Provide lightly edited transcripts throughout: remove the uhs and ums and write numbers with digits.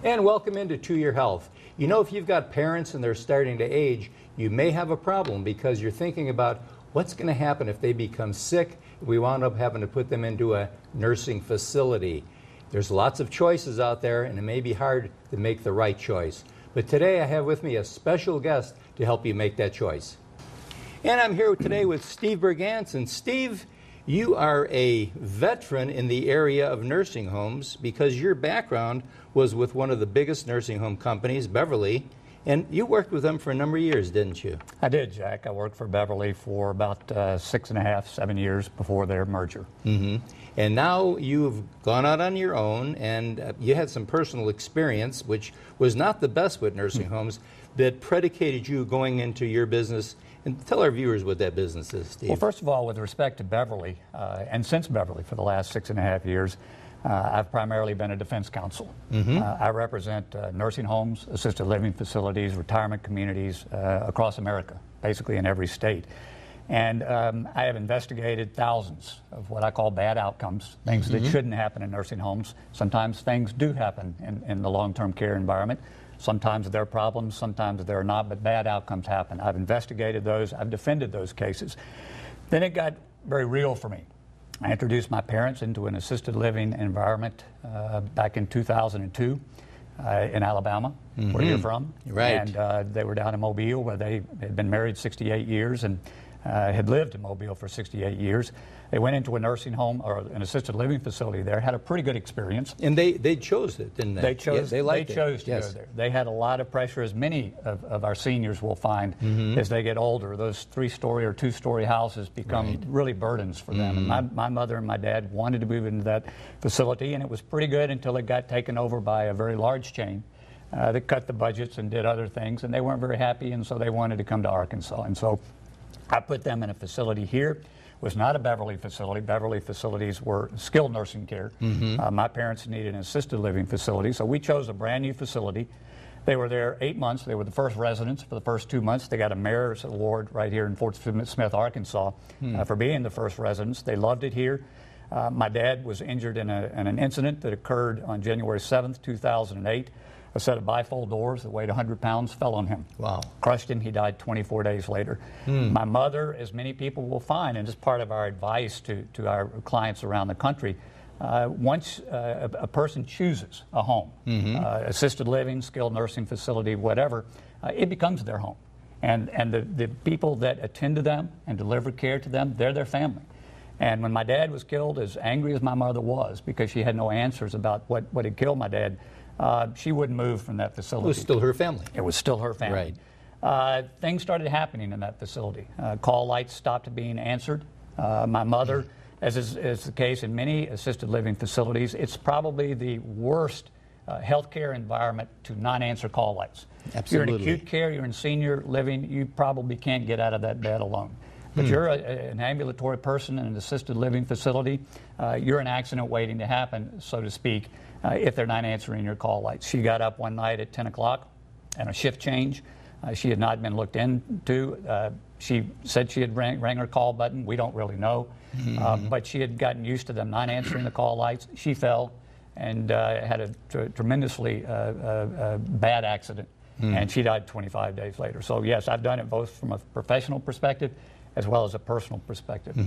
And welcome into To Your Health. You know, if you've got parents and they're starting to age, you may have a problem because you're thinking about what's going to happen if they become sick. We wound up having to put them into a nursing facility. There's lots of choices out there, and it may be hard to make the right choice. But today I have with me a special guest to help you make that choice. And I'm here today with Steve Brigance. And Steve, you are a veteran in the area of nursing homes because your background was with one of the biggest nursing home companies, Beverly, and you worked with them for a number of years, didn't you? I did, Jack. I worked for Beverly for about 6.5, 7 years before their merger. And now you've gone out on your own, and you had some personal experience, which was not the best with nursing homes, that predicated you going into your business. And tell our viewers what that business is, Steve. Well, first of all, with respect to Beverly, and since Beverly for the last 6.5 years, I've primarily been a defense counsel. I represent nursing homes, assisted living facilities, retirement communities across America, basically in every state. And I have investigated thousands of what I call bad outcomes, things that shouldn't happen in nursing homes. Sometimes things do happen in the long-term care environment. Sometimes they're problems, sometimes they're not, but bad outcomes happen. I've investigated those, I've defended those cases. Then it got very real for me. I introduced my parents into an assisted living environment back in 2002 in Alabama, where you're from. Right. And they were down in Mobile, where they had been married 68 years and had lived in Mobile for 68 years. They went into a nursing home or an assisted living facility there, had a pretty good experience. And they chose it, didn't they? They chose, they chose to go there. They had a lot of pressure, as many of our seniors will find as they get older. Those 3-story or 2-story houses become really burdens for them. And my mother and my dad wanted to move into that facility, and it was pretty good until it got taken over by a very large chain that cut the budgets and did other things, and they weren't very happy, and so they wanted to come to Arkansas. And so I put them in a facility here. It was not a Beverly facility. Beverly facilities were skilled nursing care. My parents needed an assisted living facility, so we chose a brand new facility. They were there 8 months. They were the first residents for the first 2 months. They got a mayor's award right here in Fort Smith, Arkansas, for being the first residents. They loved it here. My dad was injured in an incident that occurred on January 7th, 2008. A set of bifold doors that weighed 100 pounds fell on him. Wow. Crushed him. He died 24 days later. My mother, as many people will find, and as part of our advice to our clients around the country, once a person chooses a home, assisted living, skilled nursing facility, whatever, it becomes their home. And the people that attend to them and deliver care to them, they're their family. And when my dad was killed, as angry as my mother was because she had no answers about what had killed my dad, she wouldn't move from that facility. It was still her family. It was still her family. Right. Things started happening in that facility. Call lights stopped being answered. My mother, as is the case in many assisted living facilities, it's probably the worst healthcare environment to not answer call lights. Absolutely. You're in acute care, you're in senior living, you probably can't get out of that bed alone. But you're an ambulatory person in an assisted living facility, you're an accident waiting to happen, so to speak, if they're not answering your call lights. She got up one night at 10 o'clock and a shift change. She had not been looked into. She said she had rang her call button. We don't really know. But she had gotten used to them not answering the call lights. She fell and had a tremendously bad accident. And she died 25 days later. So yes, I've done it both from a professional perspective as well as a personal perspective.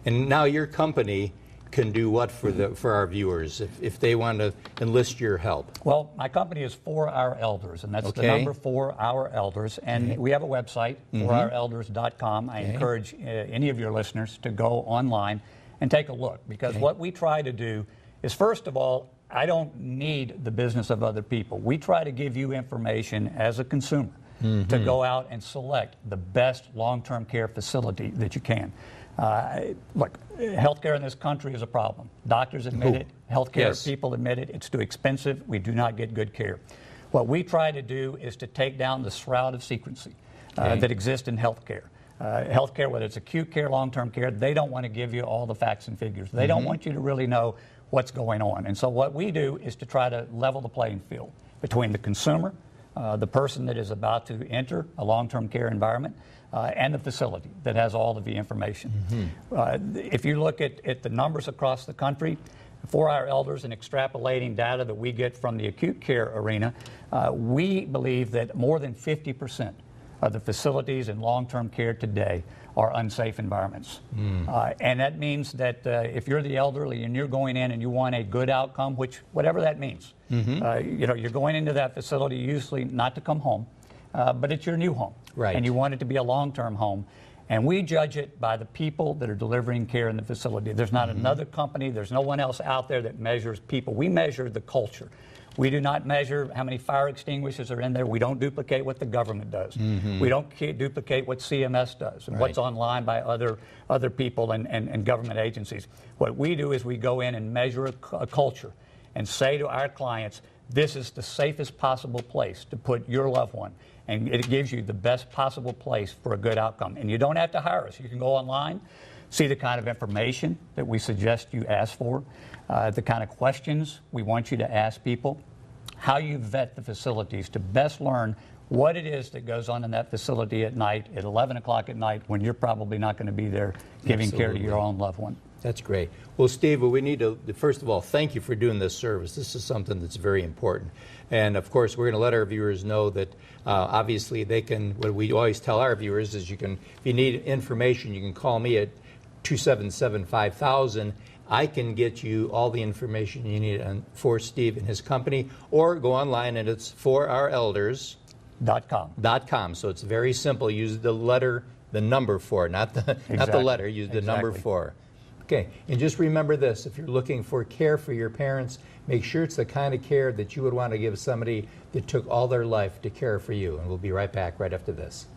And now your company can do what for our viewers if they want to enlist your help? Well, my company is For Our Elders, and that's the number For Our Elders. And we have a website, forourElders.com. I encourage any of your listeners to go online and take a look, because what we try to do is, first of all, I don't need the business of other people. We try to give you information as a consumer to go out and select the best long-term care facility that you can. Look, healthcare in this country is a problem. Doctors admit it, healthcare people admit it. It's too expensive. We do not get good care. What we try to do is to take down the shroud of secrecy that exists in healthcare. Healthcare, whether it's acute care, long-term care, they don't want to give you all the facts and figures. They don't want you to really know what's going on. And so what we do is to try to level the playing field between the consumer, the person that is about to enter a long-term care environment, and the facility that has all of the information. If you look at the numbers across the country, For our elders and extrapolating data that we get from the acute care arena, we believe that more than 50% of the facilities in long-term care today are unsafe environments. And that means that if you're the elderly and you're going in and you want a good outcome, which whatever that means, you're going into that facility usually not to come home, but it's your new home. Right. And you want it to be a long-term home. And we judge it by the people that are delivering care in the facility. There's not another company, there's no one else out there that measures people. We measure the culture. We do not measure how many fire extinguishers are in there. We don't duplicate what the government does. We don't duplicate what CMS does and what's online by other people and government agencies. What we do is we go in and measure a culture and say to our clients, this is the safest possible place to put your loved one. And it gives you the best possible place for a good outcome. And you don't have to hire us. You can go online, see the kind of information that we suggest you ask for, the kind of questions we want you to ask people, how you vet the facilities to best learn what it is that goes on in that facility at night, at 11 o'clock at night, when you're probably not going to be there giving care to your own loved one. That's great. Well, Steve, we need to, first of all, thank you for doing this service. This is something that's very important. And, of course, we're going to let our viewers know that, obviously, they can, what we always tell our viewers is if you need information, you can call me at 277-5000. I can get you all the information you need for Steve and his company, or go online and it's forourElders.com. So it's very simple. Use the number 4, not the letter. Use the number 4. Okay, and just remember this, if you're looking for care for your parents, make sure it's the kind of care that you would want to give somebody that took all their life to care for you. And we'll be right back right after this.